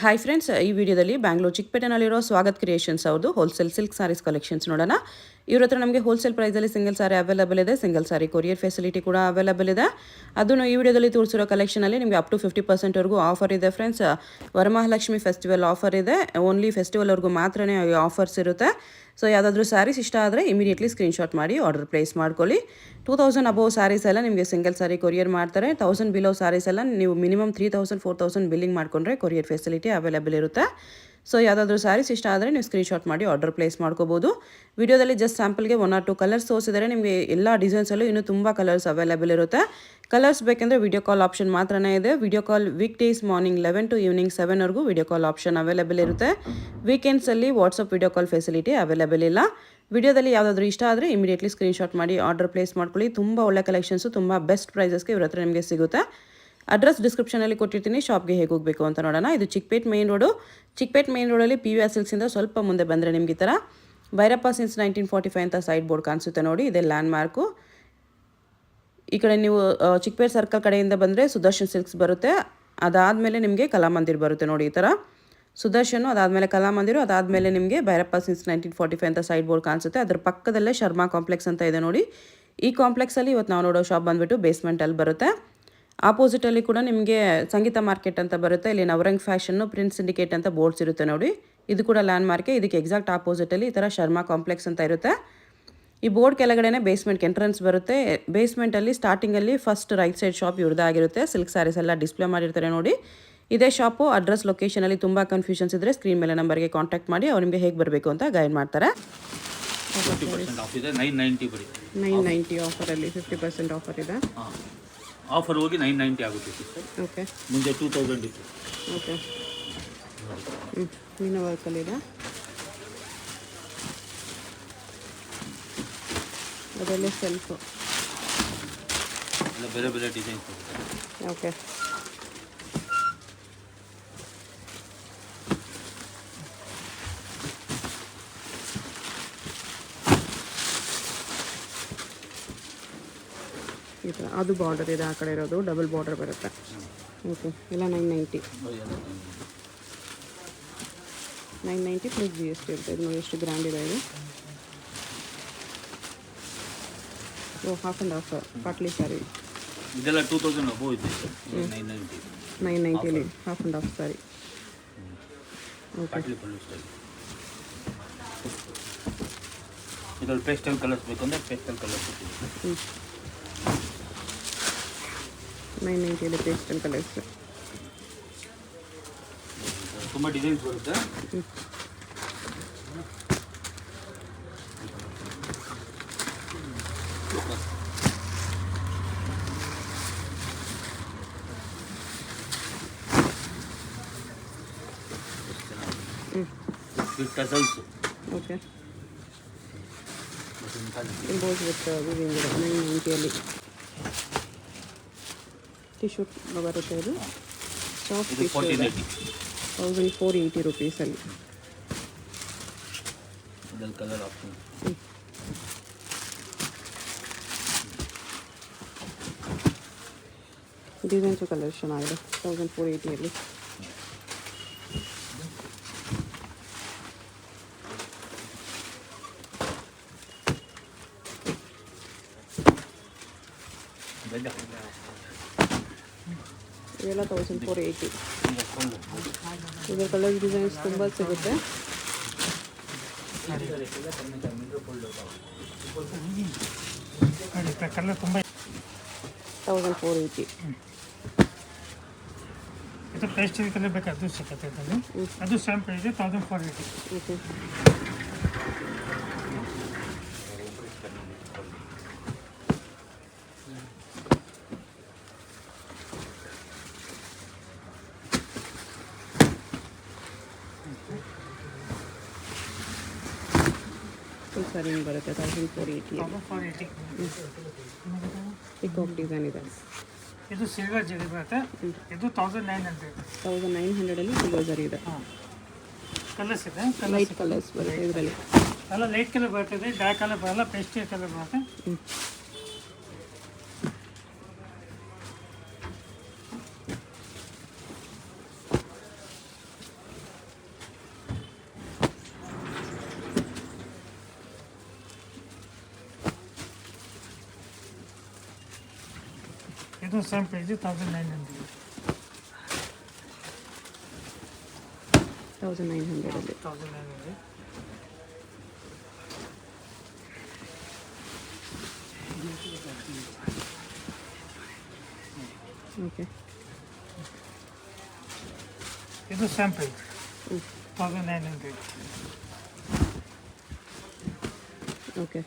Hi friends, ಈ ವಿಡಿಯೋದಲ್ಲಿ Bangalore ಚಿಕ್ಕಪೇಟೆನಲ್ಲಿರೋ Swagath creations ಅವ್ರದ್ದು ಹೋಲ್ಸೇಲ್ ಸಿಲ್ಕ್ ಸಾರೀಸ್ ಕಲೆಕ್ಷನ್ಸ್ ನೋಡೋಣ. ಇವ್ರ ಹತ್ರ ನಮಗೆ ಹೋಲ್ಸೇಲ್ ಪ್ರೈಸಲ್ಲಿ ಸಿಂಗಲ್ ಸಾರಿ ಅವೈಲೇಬಲ್ ಇದೆ. ಸಿಂಗಲ್ ಸಾರಿ ಕೊರಿಯರ್ ಫೆಸಿಲಿಟಿ ಕೂಡ ಅವೈಲೇಬಲ್ ಇದೆ. ಅದನ್ನು ಈ ವಿಡಿಯೋದಲ್ಲಿ ತೋರಿಸಿರೋ ಕಲೆಕ್ಷನಲ್ಲಿ ನಿಮಗೆ ಅಪ್ ಟು 50% ಆಫರ್ ಇದೆ ಫ್ರೆಂಡ್ಸ್. ವರಮಹಾಲಕ್ಷ್ಮಿ ಫೆಸ್ಟಿವಲ್ ಆಫರ್ ಇದೆ. ಓನ್ಲಿ ಫೆಸ್ಟಿವಲ್ವರೆಗೂ ಮಾತ್ರನೇ ಆಫರ್ಸ್ ಇರುತ್ತೆ. ಸೊ ಯಾವುದಾದ್ರೂ ಸ್ಯಾರೀಸ್ ಇಷ್ಟ ಆದರೆ ಇಮಿಡಿಯೇಟ್ಲಿ ಸ್ಕ್ರೀನ್ಶಾಟ್ ಮಾಡಿ ಆರ್ಡರ್ ಪ್ಲೇಸ್ ಮಾಡ್ಕೊಳ್ಳಿ. 2000 ಅಬೋವ್ ಸ್ಯಾರೀಸ್ ಎಲ್ಲ ನಿಮಗೆ ಸಿಂಗಲ್ ಸಾರಿ ಕೊರಿಯರ್ ಮಾಡ್ತಾರೆ. 1000 ಬಿಲೋ ಸ್ಯಾರೀಸ್ ಎಲ್ಲ ನೀವು ಮಿನಿಮಮ್ 3000 4000 ಬಿಲ್ಲಿಂಗ್ ಮಾಡಿಕೊಂಡ್ರೆ ಕೊರಿಯರ್ ಫೆಸಿಲಿಟಿ ಅವೈಲೇಬಲ್ ಇರುತ್ತೆ. ಸೊ ಯಾವುದಾದ್ರೂ ಸ್ಯಾರೀಸ್ ಇಷ್ಟ ಆದರೆ ನೀವು ಸ್ಕ್ರೀನ್ಶಾಟ್ ಮಾಡಿ ಆರ್ಡರ್ ಪ್ಲೇಸ್ ಮಾಡ್ಕೋಬೋದು. ವಿಡಿಯೋದಲ್ಲಿ ಜಸ್ಟ್ ಸ್ಯಾಂಪಲ್ಗೆ 1 or 2 ಕಲರ್ಸ್ ತೋರಿಸಿದರೆ ನಿಮಗೆ ಎಲ್ಲ ಡಿಸೈನ್ಸಲ್ಲೂ ಇನ್ನೂ ತುಂಬ ಕಲರ್ಸ್ ಅವೈಲೇಬಲ್ ಇರುತ್ತೆ. ಕಲರ್ಸ್ ಬೇಕೆಂದರೆ ವಿಡಿಯೋ ಕಾಲ್ ಆಪ್ಷನ್ ಮಾತ್ರನೇ ಇದೆ. Video call week days morning 11 to evening 7ವರೆಗೂ ವಿಡಿಯೋ ಕಾಲ್ ಆಪ್ಷನ್ ಅವೈಲೇಬಲ್ ಇರುತ್ತೆ. ವೀಕೆಂಡ್ಸಲ್ಲಿ WhatsApp video call facility available ಇಲ್ಲ. ವಿಡಿಯೋದಲ್ಲಿ ಯಾವುದಾದ್ರೂ ಇಷ್ಟ ಆದರೆ ಇಮಿಡಿಯೇಟ್ಲಿ ಸ್ಕ್ರೀನ್ಶಾಟ್ ಮಾಡಿ ಆರ್ಡರ್ ಪ್ಲೇಸ್ ಮಾಡ್ಕೊಳ್ಳಿ. ತುಂಬ ಒಳ್ಳೆ ಕಲೆಕ್ಷನ್ಸು, ತುಂಬ ಬೆಸ್ಟ್ ಪ್ರೈಸಸ್ಗೆ ಇವ್ರ ಹತ್ರ ನಿಮಗೆ ಸಿಗುತ್ತೆ. ಅಡ್ರೆಸ್ ಡಿಸ್ಕ್ರಿಪ್ಷನಲ್ಲಿ ಕೊಟ್ಟಿರ್ತೀನಿ. ಶಾಪ್ಗೆ ಹೇಗೆ ಹೋಗಬೇಕು ಅಂತ ನೋಡೋಣ. ಇದು Chickpet main road. Chickpet main ರೋಡಲ್ಲಿ PVR ಸಿಲ್ಕ್ಸಿಂದ ಸ್ವಲ್ಪ ಮುಂದೆ ಬಂದರೆ ನಿಮಗೆ ಈ ಥರ ಭೈರಪ್ಪ ಸಿನ್ಸ್ 1945 ಅಂತ ಸೈಡ್ ಬೋರ್ಡ್ ಕಾಣಿಸುತ್ತೆ ನೋಡಿ. ಇದೇ ಲ್ಯಾಂಡ್ ಮಾರ್ಕು. ಈ ಕಡೆ ನೀವು ಚಿಕ್ಕಪೇಟ್ ಸರ್ಕಲ್ ಕಡೆಯಿಂದ ಬಂದರೆ ಸುದರ್ಶನ್ ಸಿಲ್ಕ್ಸ್ ಬರುತ್ತೆ. ಅದಾದಮೇಲೆ ನಿಮಗೆ ಕಲಾಮಂದಿರ್ ಬರುತ್ತೆ ನೋಡಿ. ಈ ಥರ ಸುದರ್ಶನು, ಅದಾದಮೇಲೆ ಕಲಾಮಂದಿರು, ಅದಾದಮೇಲೆ ನಿಮಗೆ ಭೈರಪ್ಪ ಸಿನ್ಸ್ 1945 ಅಂತ ಸೈಡ್ ಬೋರ್ಡ್ ಕಾಣಿಸುತ್ತೆ. ಅದ್ರ ಪಕ್ಕದಲ್ಲೇ ಶರ್ಮಾ ಕಾಂಪ್ಲೆಕ್ಸ್ ಅಂತ ಇದೆ ನೋಡಿ. ಈ ಕಾಂಪ್ಲೆಕ್ಸಲ್ಲಿ ಇವತ್ತು ನಾವು ನೋಡೋ ಶಾಪ್ ಬಂದುಬಿಟ್ಟು ಬೇಸ್ಮೆಂಟಲ್ಲಿ ಬರುತ್ತೆ. ಆಪೋಸಿಟಲ್ಲಿ ಕೂಡ ನಿಮಗೆ ಸಂಗೀತ ಮಾರ್ಕೆಟ್ ಅಂತ ಬರುತ್ತೆ. ಇಲ್ಲಿ ನವರಂಗ್ ಫ್ಯಾಷನ್ನು, ಪ್ರಿನ್ಸ್ ಸಿಂಡಿಕೇಟ್ ಅಂತ ಬೋರ್ಡ್ಸ್ ಇರುತ್ತೆ ನೋಡಿ. ಇದು ಕೂಡ ಲ್ಯಾಂಡ್ ಮಾರ್ಕೆ. ಇದಕ್ಕೆ ಎಕ್ಸಾಕ್ಟ್ ಆಪೋಸಿಟಲ್ಲಿ ಈ ಥರ ಶರ್ಮಾ ಕಾಂಪ್ಲೆಕ್ಸ್ ಅಂತ ಇರುತ್ತೆ. ಈ ಬೋರ್ಡ್ ಕೆಳಗಡೆ ಬೇಸ್ಮೆಂಟ್ಗೆ ಎಂಟ್ರೆನ್ಸ್ ಬರುತ್ತೆ. ಬೇಸ್ಮೆಂಟಲ್ಲಿ ಸ್ಟಾರ್ಟಿಂಗಲ್ಲಿ ಫಸ್ಟ್ ರೈಟ್ ಸೈಡ್ ಶಾಪ್ ಇವ್ರದ್ದಾಗಿರುತ್ತೆ. ಸಿಲ್ಕ್ ಸ್ಯಾರೀಸ್ ಎಲ್ಲ ಡಿಸ್ಪ್ಲೇ ಮಾಡಿರ್ತಾರೆ ನೋಡಿ. ಇದೇ ಶಾಪು. ಅಡ್ರೆಸ್ ಲೊಕೇಶನಲ್ಲಿ ತುಂಬ ಕನ್ಫ್ಯೂಷನ್ಸ್ ಇದ್ದರೆ ಸ್ಕ್ರೀನ್ ಮೇಲೆ ನಂಬರ್ಗೆ ಕಾಂಟ್ಯಾಕ್ಟ್ ಮಾಡಿ ಅವ್ರು ನಿಮಗೆ ಹೇಗೆ ಬರಬೇಕು ಅಂತ ಗೈಡ್ ಮಾಡ್ತಾರೆ. 990 ಆಫರಲ್ಲಿ 50% ಆಫರ್ ಇದೆ. ಆಫರ್ ಹೋಗಿ 990 ಆಗುತ್ತೆ ಸರ್. ಓಕೆ, ಮುಂದೆ 2000 ಇತ್ತು. ಓಕೆ, ಮೀನು ವರ್ಕಲ್ಲಿದೆ. ಅದೆಲ್ಲ ಸೆಲ್ಫು. ಎಲ್ಲ ಬೇರೆ ಬೇರೆ ಡಿಸೈನ್ಸ್. ಓಕೆ, ಈ ಥರ ಅದು ಬಾರ್ಡರ್ ಇದೆ. ಆ ಕಡೆ ಇರೋದು ಡಬಲ್ ಬಾರ್ಡರ್ ಬರುತ್ತೆ. ಓಕೆ, ಎಲ್ಲ 990 ಪ್ಲಸ್ GST ಇರುತ್ತೆ. ಇದು ನೋಡಿ ಎಷ್ಟು ಗ್ರ್ಯಾಂಡ್ ಇದೆ ಇದು. Half and half potli sari. ಇದೆಲ್ಲ 2000 ಅಬೋವ್ ಇದೆ sir. 990 half and half sari. Potli pallu style. ಇದರಲ್ಲಿ ಪೇಸ್ಟಲ್ ಕಲರ್ಸ್ ಬೇಕಂದ್ರೆ ಪೇಸ್ಟಲ್ ಕಲರ್ಸ್ ಇದೆ. 990 ಪೇಸ್ಟಲ್ ಕಲರ್ಸ್. ತುಂಬ ಡಿಸೈನ್ಸ್ ಬರುತ್ತೆ. Tassels. Okay, emboss with viewing 990 tissue ಬರುತ್ತೆ. ಇದು ಸಾಫ್ಟ್ ಟಿಶ್ಯೂ ಇದೆ. 1480 ರೂಪೀಸಲ್ಲಿ. ಇದರಲ್ಲಿ ಕಲರ್ ಆಪ್ಷನ್. ಡಿಸೈನ್ಸು ಕಲರ್ ಚೆನ್ನಾಗಿದೆ. 1480 ಇವೆಲ್ಲ 1480. ಇದರ ಕಲರ್ ಡಿಸೈನ್ಸ್ ತುಂಬ ಸಿಗುತ್ತೆ. 1480. ಇದು ಪೇಸ್ಟ್ ಕಲರ್ ಬೇಕು, ಅದು ಸಿಗುತ್ತೆ. ಅದು ಸೇಮ್ ಪ್ರೈಸ್ 1480. ಓಕೆ, ಫುಲ್ ಸಾರಿ ಬರುತ್ತೆ 1480. ಪಿಕಾಕ್ ಡಿಸೈನ್ ಇದೆ. ಇದು ಸಿಲ್ವರ್ ಜರಿ ಬರುತ್ತೆ. ಇದು 1900. 1900 ಸಿಲ್ವರ್ ಜರಿ ಇದೆ. ಕಲರ್ಸ್ ಇದೆ. ಲೈಟ್ ಕಲರ್ಸ್ ಬರುತ್ತೆ ಇದರಲ್ಲಿ. ಎಲ್ಲ ಲೈಟ್ ಕಲರ್ ಬರ್ತದೆ, ಡಾರ್ಕ್ ಕಲರ್ ಬರಲ್ಲ, ಪೇಸ್ಟಲ್ ಕಲರ್ ಬರುತ್ತೆ. ಅದು ಸೇಮ್ ಪ್ರೈಸ್ 1900. 1900 1900. ಓಕೆ. ಇದು ಸೇಮ್ ಪ್ರೈಸ್ 1900. ಓಕೆ.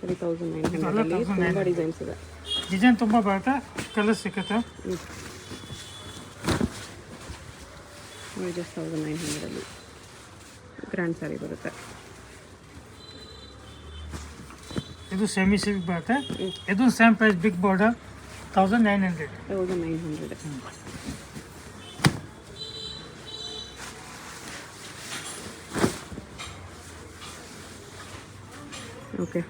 ಬರೀ 1900 ತುಂಬ ಡಿಸೈನ್ಸ್ ಇದೆ. ಡಿಸೈನ್ ತುಂಬ ಬರುತ್ತೆ, ಕಲರ್ ಸಿಗುತ್ತೆ. ಜಸ್ಟ್ 1900 ಗ್ರ್ಯಾಂಡ್ ಸ್ಯಾರಿ ಬರುತ್ತೆ. ಇದು ಸೆಮಿ ಸಿಲ್ಕ್ ಬರುತ್ತೆ. ಇದು same price big border 1900. 1900. Okay.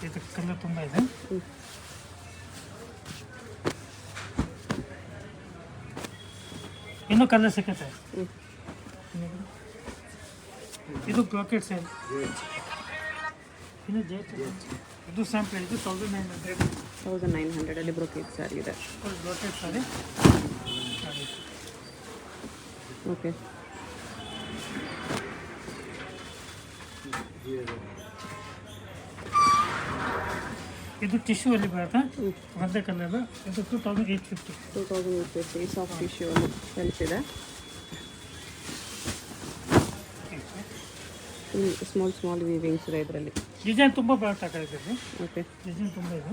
ಇದು ಕಲರ್ ತುಂಬ ಇದೆ. ಇನ್ನೂ ಕಲರ್ ಸಿಗುತ್ತೆ. ಇದು ಬ್ರಾಕೆಟ್ ಸೇಲ್. ಇನ್ನು ಇದು ಸೇಮ್ ಪ್ರೈಸ್ 1900. 1900 ಬ್ರೊಕೇಟ್ ಸ್ಯಾರಿ ಇದೆ. ಬ್ರಾಕೆಟ್ ಸಾರಿ. ಓಕೆ. ಇದು ಟಿಶ್ಯೂ ಅಲ್ಲಿ ಬರುತ್ತೆ, ಒಂದೇ ಕಲರ್. ಇದು 2850. 2850 ಸಾಫ್ಟ್ ಟಿಶ್ಯೂ ಸೆಲ್ಫ್ ಇದೆ. ಸ್ಮಾಲ್ ವೀವಿಂಗ್ಸ್ ಇದೆ ಇದರಲ್ಲಿ. ಡಿಸೈನ್ ತುಂಬ ಬರುತ್ತೆ ಇದರಲ್ಲಿ. ಓಕೆ. ಡಿಸೈನ್ ತುಂಬ ಇದೆ,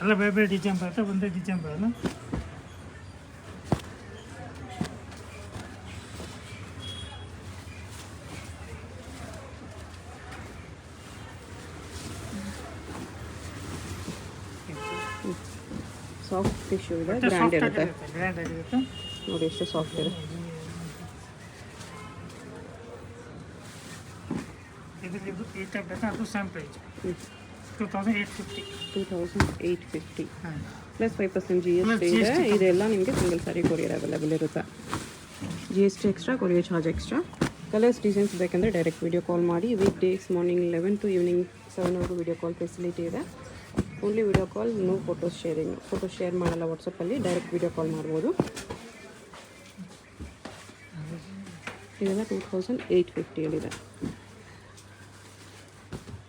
ಎಲ್ಲ ಬೇರೆ ಬೇರೆ ಡಿಸೈನ್ ಬರುತ್ತೆ, ಒಂದೇ ಡಿಸೈನ್ ಬರೋಲ್ಲ. ಸಾಫ್ಟ್ ಟಿಶ್ಯೂ ಇದೆ, ಗ್ರ್ಯಾಂಡ್ ಇರುತ್ತೆ. ಗ್ರ್ಯಾಂಡ್ ಆಗಿರುತ್ತೆ ನೋಡಿ ಎಷ್ಟು ಸಾಫ್ಟ್ ಇದೆ. ಇದರಲ್ಲಿ ಈ ಟೈಪ್ ಬೇಕಾ, ಅದು ಸೇಮ್ ಪ್ರೈಸ್ 2850. 2850 ಹಾಂ, ಪ್ಲಸ್ 5% GST ಇದೆ. ಇದೆಲ್ಲ ನಿಮಗೆ ಸಿಂಗಲ್ ಸ್ಯಾರಿ ಕೊರಿಯರ್ ಅವೈಲೇಬಲ್ ಇರುತ್ತೆ. GST extra, courier charge extra. Colours designs ಬೇಕಂದರೆ ಡೈರೆಕ್ಟ್ ವಿಡಿಯೋ ಕಾಲ್ ಮಾಡಿ. Week days morning 11 to evening 7 video call facility ಇದೆ. Only video call, no photos sharing. Photo share ಮಾಡಲ್ಲ ವಾಟ್ಸಪ್ಪಲ್ಲಿ, direct video ಕಾಲ್ ಮಾಡ್ಬೋದು. ಇದೆಲ್ಲ 2850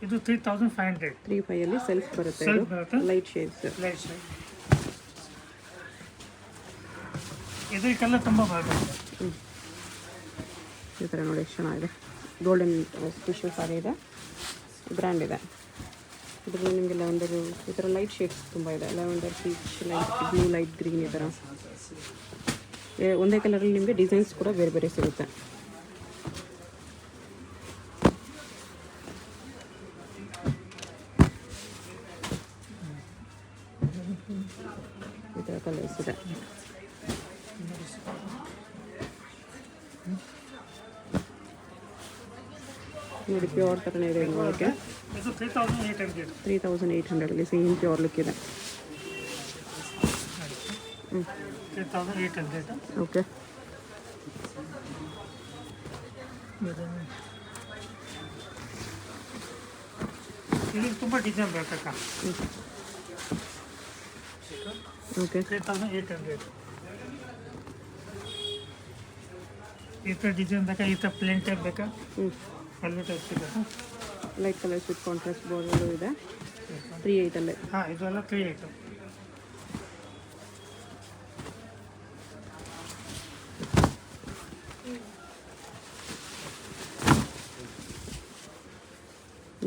ಇದು 3500. 35 self ಬರುತ್ತೆ. Self ಬರುತ್ತೆ. Light shades. Light shade. ಇದು ಈ ಕಲರ್ ತುಂಬ ಬರುತ್ತೆ. ಈ ಥರ ನೋಡಿ ಎಷ್ಟು ಚೆನ್ನಾಗಿದೆ. ಗೋಲ್ಡನ್ ಟಿಶ್ಯೂ ಸಾರಿ ಇದೆ, ಗ್ರ್ಯಾಂಡ್ ಇದೆ. ಇದರಲ್ಲಿ ನಿಮಗೆ ಲೆವೆಂಡರು ಈ ಥರ ಲೈಟ್ ಶೇಡ್ಸ್ ತುಂಬ ಇದೆ. Lavender, peach, light blue, light green, ಈ ಥರ ಒಂದೇ ಕಲರಲ್ಲಿ ನಿಮಗೆ ಡಿಸೈನ್ಸ್ ಕೂಡ ಬೇರೆ ಬೇರೆ ಸಿಗುತ್ತೆ. ಈ ಥರ ಕಲರ್ಸ್ ಇದೆ. ನೋಡಿ ಪ್ಯೂರ್ ಥರನೇ ಇದೆ ನೋಡೋಕ್ಕೆ. ಇದು 3800. 3800 ಸೇಮ್ ಪ್ಯೂರ್ ಲುಕ್ ಇದೆ. 3800. ಓಕೆ. ಇದು ತುಂಬ ಡಿಸೈನ್ ಬರ್ತಕ್ಕ. ಓಕೆ. 3800. ಈ ಥರ ಡಿಸೈನ್ ಬೇಕಾ, ಈ ಥರ ಪ್ಲೇನ್ ಟೈಪ್ ಬೇಕಾ, ಎಲ್ಲ ಟೈಪ್ ಸಿಗುತ್ತೆ. Light colours with contrast border ಇದೆ. 38 ಹಾಂ, ಇದೆಲ್ಲ 38.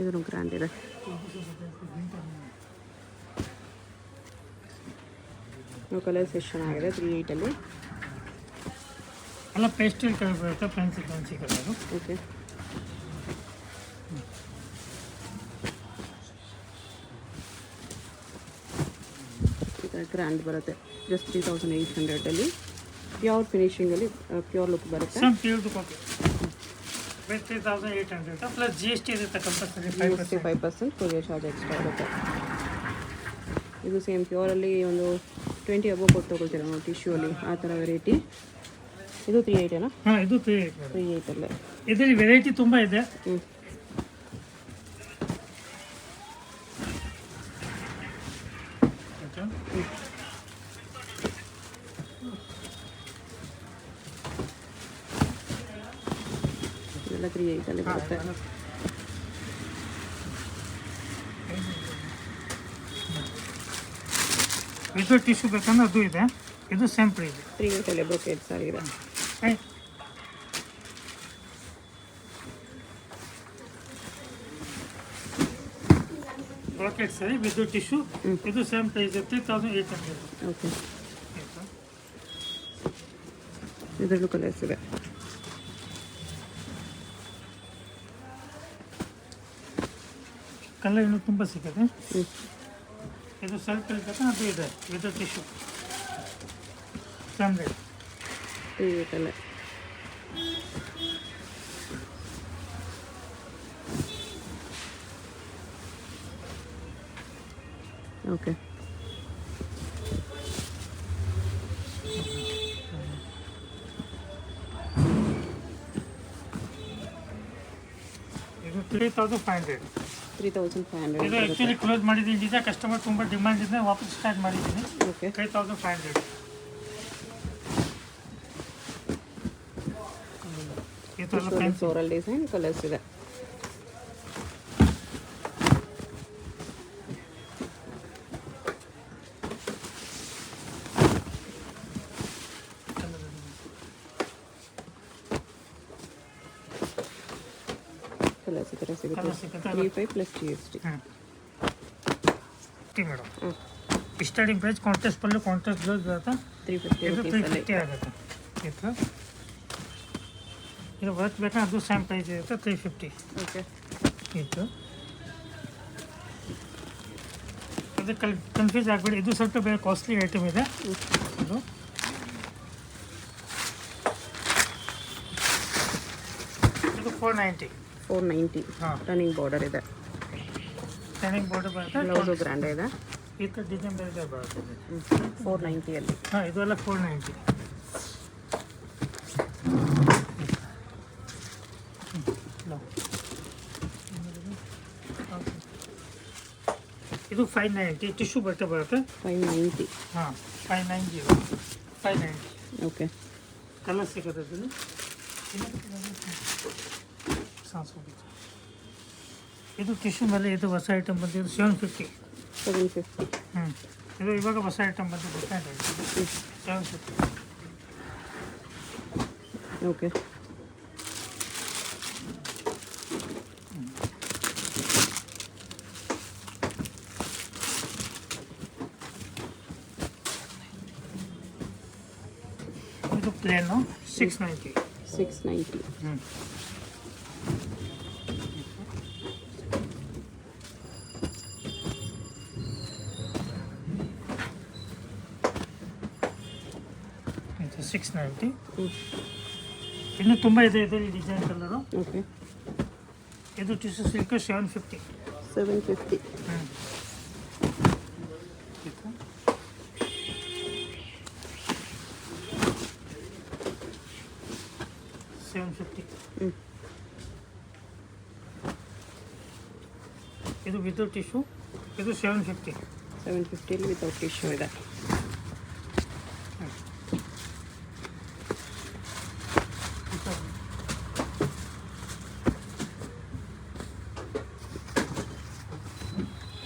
ಇದನ್ನು ಗ್ರ್ಯಾಂಡ್ ಇದೆ. ಕಲರ್ಸ್ ಎಷ್ಟು ಚೆನ್ನಾಗಿದೆ. 38 ಎಲ್ಲ ಪೇಸ್ಟಲ್ ಕಲರ್ ಬರುತ್ತೆ, ಫ್ಯಾನ್ಸಿ ಕಲರು. ಓಕೆ. ಈ ಥರ ಬರುತ್ತೆ, ಗ್ರ್ಯಾಂಡ್ ಬರುತ್ತೆ. ಜಸ್ಟ್ 3800 ಪ್ಯೂರ್ ಫಿನಿಶಿಂಗಲ್ಲಿ ಪ್ಯೂರ್ ಲುಕ್ ಬರುತ್ತೆ. Same pure copy with 3800 plus GST ಇರುತ್ತೆ ಕಂಪಲ್ಸರಿ 5% ಕೊರಿಯರ್ ಚಾರ್ಜ್ ಎಕ್ಸ್ಟ್ರಾ ಇರುತ್ತೆ. ಇದು ಸೇಮ್ ಪ್ಯೂರಲ್ಲಿ ಒಂದು 20 ಅಬೋ ಕೊಟ್ಟು ತೊಗೊಳ್ತೀರ ನಾವು ಟಿಶ್ಯೂ ಅಲ್ಲಿ, ಆ ಥರ ವೆರೈಟಿ. ಇದು 38 ಹಾಂ, ಇದು 38. 38 ಇದರಲ್ಲಿ ವೆರೈಟಿ ತುಂಬ ಇದೆ. ಇದೆಲ್ಲ 38 ಬರುತ್ತೆ. ಇದು ಟಿಶ್ಯೂ ಬೇಕಂದ್ರೆ ಅದು ಇದೆ. ಇದು ಸೇಮ್ ಪ್ರೈಸ್ 38 ಬ್ರೊಕೇಡ್ ಸಾರಿ ಇದೆ. ಬ್ರಾಕೆಟ್ ಸರಿ ವಿತ್ ಟಿಶ್ಯೂ. ಇದು ಸೇಮ್ ಪ್ರೈಸ್ 3800. ಓಕೆ, ಇದರಲ್ಲೂ ಕಲರ್ಸ್ ಇದೆ. ಕಲರ್ ಇನ್ನೂ ತುಂಬ ಸಿಗುತ್ತೆ. ಇದು ಸೆಲ್ಫ್ ಇರ್ತದೆ, ಅದು ಇದೆ with tissue same rate. 38 okay. ಇದು 3500. 3500 ಇದು ಆ್ಯಕ್ಚುಲಿ ಕ್ಲೋಸ್ ಮಾಡಿದ್ದೀನಿ. ನಿಜ ಕಸ್ಟಮರ್ ತುಂಬ ಡಿಮ್ಯಾಂಡ್ ಇದೆ, ವಾಪಸ್ ಸ್ಟಾರ್ಟ್ ಮಾಡಿದ್ದೀನಿ. ಓಕೆ. 3500. ಇದೆಲ್ಲ ಫ್ಯಾನ್ಸಿ. ಫ್ಲೋರಲ್ ಡಿಸೈನ್ ಕಲರ್ಸ್ ಇದೆ. ಕಲರ್ಸ್ ಈ ಥರ ಸಿಗುತ್ತೆ. ಕಲರ್ ಸಿಗುತ್ತೆ. 35 plus GST. Madam starting price contrast pallu contrast blouse ಬರುತ್ತೆ. 350 ಇದು rupees 350 ಆಗುತ್ತೆ. ಇದು ವರ್ಕ್ ಬೇಕಾ ಅದು ಸೇಮ್ ಪ್ರೈಸ್ ಇರುತ್ತೆ 350. ಓಕೆ. ಇದು ಅದು ಕನ್ಫ್ಯೂಸ್ ಆಗಬೇಡಿ. ಇದು ಸ್ವಲ್ಪ ಬೇರೆ ಕಾಸ್ಟ್ಲಿ ಐಟಮ್ ಇದೆ. ಇದು 490. ಹಾಂ, ರನ್ನಿಂಗ್ ಬಾರ್ಡರ್ ಇದೆ. ಟರ್ನಿಂಗ್ ಬೋರ್ಡ್ ಬರುತ್ತೆ. ಬ್ಲೌಸು ಗ್ರ್ಯಾಂಡ್ ಇದೆ. ಈ ಥರ ಡಿಸೈನ್ ಬೇರೆ ಬರುತ್ತೆ. 490 ಹಾಂ, ಇದೆಲ್ಲ 490. ಇದು 590 ಟಿಶ್ಯೂ ಬಟ್ಟೆ ಬರುತ್ತೆ. 590. ಹಾಂ, 590. ಓಕೆ. ಕಲರ್ ಸಿಗುತ್ತೆ ಇದರಲ್ಲಿ. ಇದು ಟಿಶ್ಯೂ ಮೇಲೆ ಇದು ಹೊಸ ಐಟಮ್ ಬಂದಿದ್ದು 750. 750. ಇದು ಇವಾಗ ಹೊಸ ಐಟಮ್ ಬಂದಿದ್ದು 750. ಓಕೆ. ಇದು ಪ್ಲೇನು 690. 690. ಇದು 690. ಇನ್ನು ತುಂಬ ಇದೆ ಇದರಲ್ಲಿ ಡಿಸೈನ್ ಕಲರು. ಓಕೆ. ಇದು ಟಿಶ್ಯೂ ಸಿಲ್ಕ್ 750. 750. ಇದು ವಿತೌಟ್ ಟಿಶ್ಯೂ. ಇದು 750. 750 ವಿತೌಟ್ ಟಿಶ್ಯೂ ಇದೆ.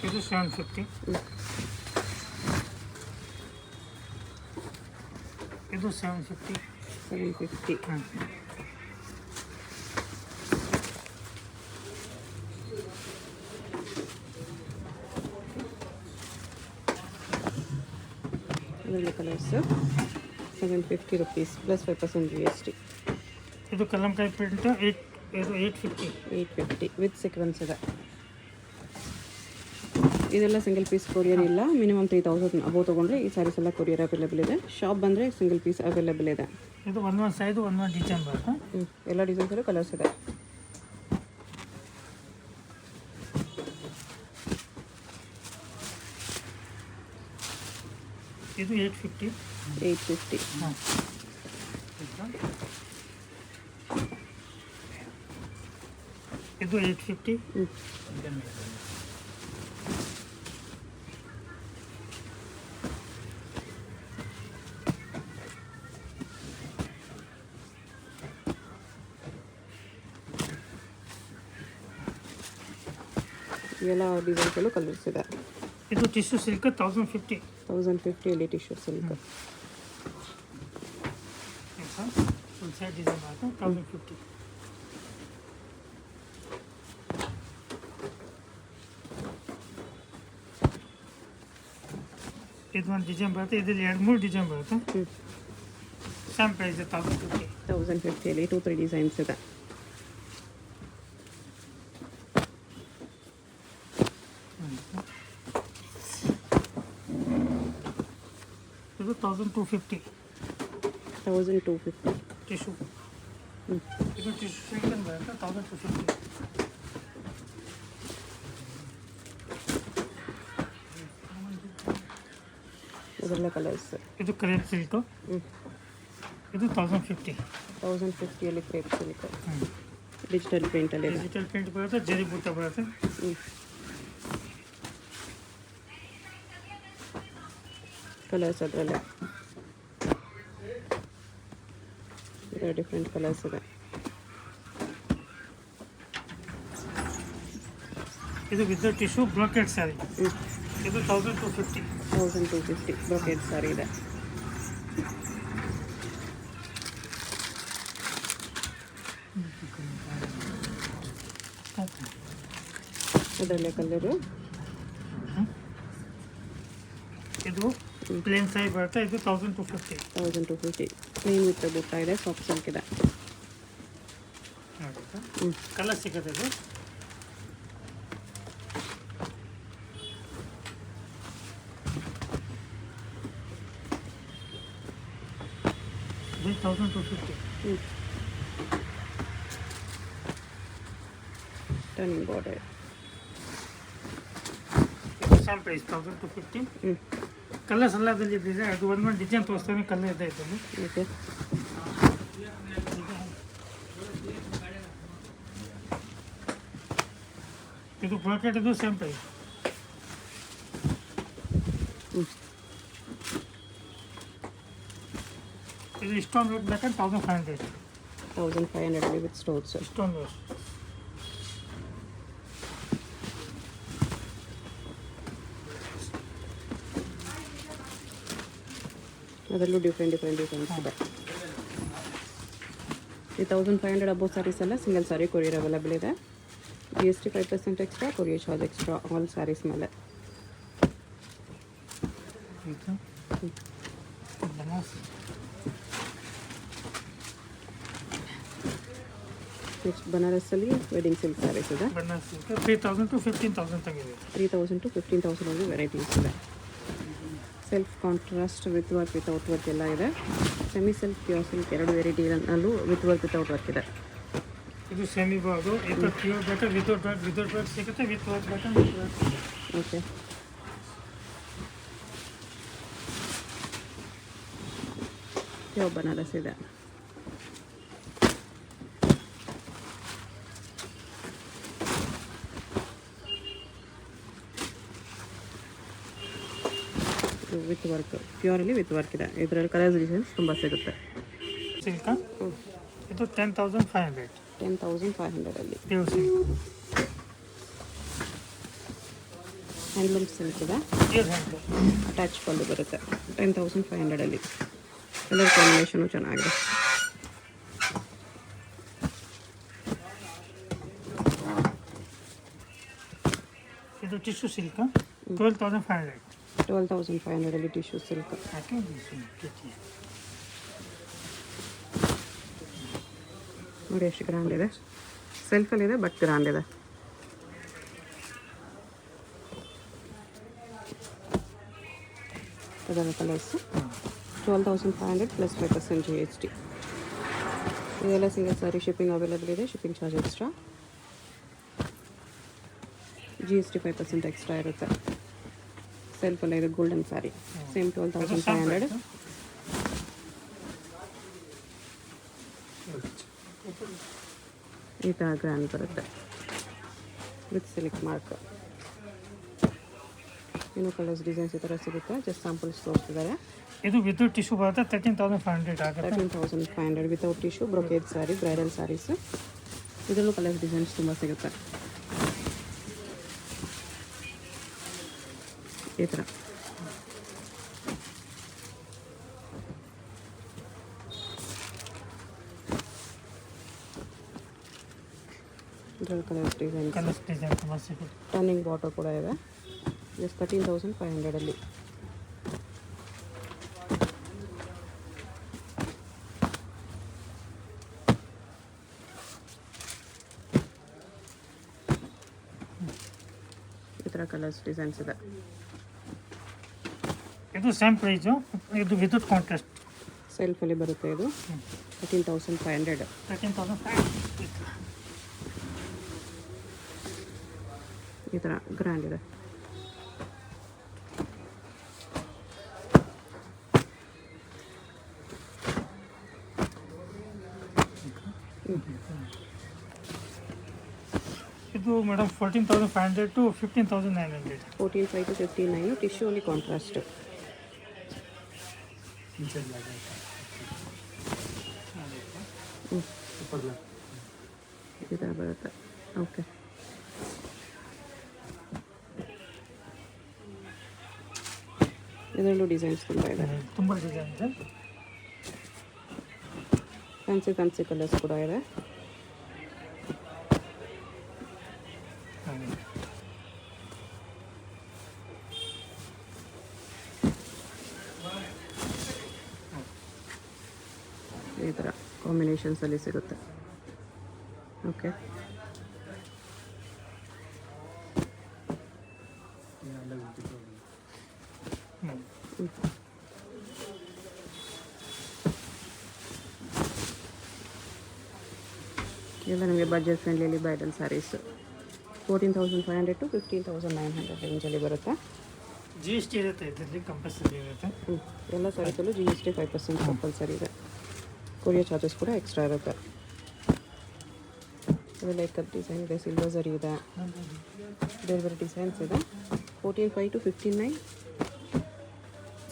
ಇದು 750. ಇದು 750. 750. ಅದರಲ್ಲಿ ಕಲರ್ಸು 750 rupees ಪ್ಲಸ್ 5% GST. ಇದು ಕಲಂಕಾಯಿ ಪ್ರಿಂಟ್ 850. 850 ವಿತ್ ಸೀಕ್ವೆನ್ಸ್ ಇದೆ. ಇದೆಲ್ಲ ಸಿಂಗಲ್ ಪೀಸ್ ಕೊರಿಯರ್ ಇಲ್ಲ, ಮಿನಿಮಮ್ 3000 ಅಬೋ ತೊಗೊಂಡ್ರೆ ಈ ಸ್ಯಾರೀಸ್ ಎಲ್ಲ ಕೊರಿಯರ್ ಅವೈಲೇಬಲ್ ಇದೆ. ಶಾಪ್ ಬಂದರೆ ಸಿಂಗಲ್ ಪೀಸ್ ಅವೈಲೇಬಲ್ ಇದೆ. ಇದು ಒಂದು ಸೈಜ್ ಒಂದು ಡಿಸೈನ್ ಬರುತ್ತೆ. ಎಲ್ಲ ಡಿಸೈನ್ಸ್ ಇದೆ, ಕಲರ್ಸ್ ಇದೆ. ಇದು 850. 850. ಹಾಂ, ಇದು 850. ಇವೆಲ್ಲ ಡಿಸೈನ್ಸಲ್ಲೂ ಕಲರ್ಸ್ ಇದೆ. ಇದು tissue silk 1050. 1050 tissue silk. Full side design ಬರುತ್ತೆ 1050. ಇದು ಒಂದು ಡಿಸೈನ್ ಬರುತ್ತೆ, ಇದರಲ್ಲಿ 2-3 ಡಿಸೈನ್ ಬರುತ್ತೆ. Same price 1050. 1050 2-3 ಡಿಸೈನ್ಸ್ ಇದೆ. ಇದು 1250. 1250. ಟಿಶ್ಯೂ. ಇದು ಟಿಶ್ಯೂ ಸಿಲ್ಕ್ ಬರುತ್ತೆ 1250. ಇದೆಲ್ಲ ಕಲರ್ಸ್. ಇದು ಕ್ರೇಪ್ ಸಿಲ್ಕ್. ಇದು 1050. 1050 ಕ್ರೇಪ್ ಸಿಲ್ಕ್. ಡಿಜಿಟಲ್ ಪ್ರಿಂಟಲ್ಲಿ ಇದೆ. ಡಿಜಿಟಲ್ ಪ್ರಿಂಟ್ ಬರುತ್ತೆ, ಜರಿ ಬೂಟ ಬರುತ್ತೆ. ಕಲರ್ಸ್ ಅದರಲ್ಲೇ ಡಿಫ್ರೆಂಟ್ ಕಲರ್ಸ್ ಇದೆ. ಇದು ವಿತ್ ಟಿಶ್ಯೂ ಬ್ರೋಕೆಟ್ ಸ್ಯಾರಿ. ಇದು 1250. 1250 ಬ್ರೋಕೆಟ್ ಸಾರಿ ಇದೆ. ಅದರಲ್ಲೇ ಕಲರು. ಇದು ಪ್ಲೇನ್ ಸಾರಿ ಬರುತ್ತೆ, ಇದು 1250. 1250 ಪ್ಲೇನ್ ವಿತ್ ಬುಟ್ಟ ಇದೆ, ಸಾಫ್ಟ್ ಸಿಲ್ಕ್ ಇದೆ. ಕಲರ್ ಸಿಗುತ್ತೆ. ಇದು ಇದು 1250. Turning border. Same price 1250. Colours ಎಲ್ಲದಲ್ಲಿ ಇದೆ. ಅದು ಒಂದು ಡಿಸೈನ್ ತೋರಿಸ್ತಾನೆ, ಕಲರ್ ಇದೆ ಇದರಲ್ಲಿ. ಓಕೆ. ಇದು ಬ್ರಾಕೆಟ್, ಇದು ಸೇಮ್ ಪ್ರೈಸ್. ಇದು ಸ್ಟೋನ್ ವರ್ಕ್ ಬೇಕಾದ್ರೆ 1500. 1500 ವಿತ್ ಸ್ಟೋನ್ಸ್. Stone work. ಅದರಲ್ಲೂ ಡಿಫ್ರೆಂಟ್ ಡಿಸೈನ್ಸ್ ಇದೆ. ಈ 1500 ಅಬೋ ಸ್ಯಾರೀಸ್ ಎಲ್ಲ ಸಿಂಗಲ್ ಸ್ಯಾರಿ ಕೊರಿಯರ್ ಅವೈಲೇಬಲ್ ಇದೆ. GST 5% extra, courier charge extra all sarees ಮೇಲೆ. ನೆಕ್ಸ್ಟ್ ಬನಾರಸ್ಸಲ್ಲಿ ವೆಡ್ಡಿಂಗ್ ಸಿಲ್ಕ್ ಸ್ಯಾರೀಸ್ ಇದೆ. ಬನಾರಸ್ ಸಿಲ್ಕ್ 3000 to 15000 ತಗಿದೆ. 3000 to 15000 ವರೆಗೂ ವೆರೈಟೀಸ್ ಇದೆ. Self contrast with work without work ಎಲ್ಲ ಇದೆ. ಸೆಮಿ ಸಿಲ್ಕ್, ಪ್ಯೂರ್ ಸಿಲ್ಕ್ ಎರಡು ವೆರೈಟಿನಲ್ಲೂ ವಿತ್ ವರ್ಕ್ ವಿತೌಟ್ ವರ್ಕ್ ಇದೆ. ಇದು ಸೆಮಿ ಬಾರ್ಡು, ಇದು ಪ್ಯೂರ್ ಬೇಕಾದ್ರೆ ವಿತೌಟ್ ವರ್ಕ್ ಸಿಗುತ್ತೆ, ವಿತ್ ವರ್ಕ್ ಬೇಕಾದ್ರೆ with work. Okay. Pure Banaras ಇದೆ. ವಿತ್ ವರ್ಕ್, ಪ್ಯೂರಲ್ಲಿ ವಿತ್ ವರ್ಕ್ ಇದೆ. ಇದರಲ್ಲಿ ಕಲರ್ಸ್ ಡಿಸೈನ್ಸ್ ತುಂಬ ಸಿಗುತ್ತೆ. ಸಿಲ್ಕ ಇದು 10500. 10500 ಪ್ಯೂರ್ ಸಿಲ್ಕ್. ಹ್ಯಾಂಡ್ಲೂಮ್ ಸಿಲ್ಕ್ ಇದೆ. Pure handloom. ಅಟ್ಯಾಚ್ ಪಲ್ಲು ಬರುತ್ತೆ. 10500 ಕಲರ್ ಕಾಂಬಿನೇಷನು ಚೆನ್ನಾಗಿದೆ. ಇದು ಟಿಶ್ಯೂ ಸಿಲ್ಕ್ 12500. 12500 tissue silk. ನೋಡಿ ಎಷ್ಟು ಗ್ರ್ಯಾಂಡ್ ಇದೆ. ಸೆಲ್ಫಲ್ಲಿದೆ ಬಟ್ ಗ್ರ್ಯಾಂಡ್ ಇದೆ. ಅದರ ಕಲರ್ಸು 12,500 ಪ್ಲಸ್ 5% GST. ಇದೆಲ್ಲ ಸಿಂಗಲ್ ಸಾರಿ ಶಿಪ್ಪಿಂಗ್ ಅವೈಲೇಬಲ್ ಇದೆ. Shipping charge extra, GST 5% extra ಇರುತ್ತೆ. ಸೆಲ್ಫಲ್ಲ ಇದು ಗೋಲ್ಡನ್ ಸ್ಯಾರಿ, ಸೇಮ್ 12,500. ಈ ಥರ ಗ್ರ್ಯಾಂಡ್ ಬರುತ್ತೆ ವಿತ್ ಸಿಲ್ಕ್ ಮಾರ್ಕ್. ಇನ್ನೂ ಕಲರ್ಸ್ ಡಿಸೈನ್ಸ್ ಈ ಥರ ಸಿಗುತ್ತೆ. ಜಸ್ಟ್ ಸ್ಯಾಂಪಲ್ಸ್ ತೋರಿಸ್ತಿದ್ದಾರೆ. ಇದು ವಿತೌಟ್ ಟಿಶ್ಯೂ ಬರುತ್ತೆ 13,500 ಆಗುತ್ತೆ. 13,500 without tissue brocade sari, bridal saris. ಇದರಲ್ಲೂ ಕಲರ್ಸ್ ಡಿಸೈನ್ಸ್ ತುಂಬ ಸಿಗುತ್ತೆ. ಈ ಥರ ಇದರಲ್ಲಿ ಕಲರ್ಸ್ ಡಿಸೈನ್ ತುಂಬ ಸಿಗುತ್ತೆ. ಟರ್ನಿಂಗ್ ಬಾಟರ್ ಕೂಡ ಇದೆ. ಜಸ್ಟ್ 13,500 ಈ ಥರ ಕಲರ್ಸ್ ಡಿಸೈನ್ಸ್ ಇದೆ. ಇದು ಸೇಮ್ ಪ್ರೈಸು. ಇದು ವಿತೌಟ್ ಕಾಂಟ್ರಾಸ್ಟ್ ಸೆಲ್ಫಲ್ಲಿ ಬರುತ್ತೆ. ಇದು 13,500. 13,500 ಈ ಥರ ಗ್ರ್ಯಾಂಡ್ ಇದೆ. ಇದು ಮೇಡಮ್ 14,500 to 15,900. 14,500 to 15,900. ಟಿಶ್ಯೂ ಅಲ್ಲಿ ಕಾಂಟ್ರಾಸ್ಟ್. ಈ ಥರ ಬರುತ್ತೆ. ಓಕೆ, ಇದರಲ್ಲೂ ಡಿಸೈನ್ಸ್ ತುಂಬ ಇದೆ. ತುಂಬ ಡಿಸೈನ್ ಇದೆ. ಫ್ಯಾನ್ಸಿ ಕಲರ್ಸ್ ಕೂಡ ಇದೆ. ಈ ಥರ ಕಾಂಬಿನೇಷನ್ಸಲ್ಲಿ ಸಿಗುತ್ತೆ. ಓಕೆ, ಎಲ್ಲ ನಮಗೆ budget friendly bridal sarees 14,500 to 15,900 ರೇಂಜಲ್ಲಿ ಬರುತ್ತೆ. GST ಇರುತ್ತೆ, ಇದರಲ್ಲಿ ಕಂಪಲ್ಸರಿ ಇರುತ್ತೆ. ಎಲ್ಲ ಸ್ಯಾರೀಸಲ್ಲೂ GST 5% ಕಂಪಲ್ಸರಿ ಇದೆ. ಕೊರಿಯರ್ ಚಾರ್ಜಸ್ ಕೂಡ ಎಕ್ಸ್ಟ್ರಾ ಇರುತ್ತೆ. ಇದೆಲ್ಲ ಕಟ್ ಡಿಸೈನ್ ಇದೆ, ಸಿಲ್ವರ್ ಝರಿ ಇದೆ, ಬೇರೆ ಬೇರೆ ಡಿಸೈನ್ಸ್ ಇದೆ. 14,500 to 15,900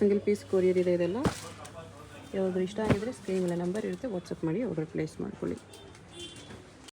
ಸಿಂಗಲ್ ಪೀಸ್ ಕೊರಿಯರ್ ಇದೆ. ಇದೆಲ್ಲ ಯಾವ್ದಾದ್ರು ಇಷ್ಟ ಆಗಿದ್ರೆ ಸ್ಕ್ರೀನ್ ಮೇಲೆ ನಂಬರ್ ಇರುತ್ತೆ, ವಾಟ್ಸಪ್ ಮಾಡಿ ಆರ್ಡರ್ ಪ್ಲೇಸ್ ಮಾಡ್ಕೊಳ್ಳಿ.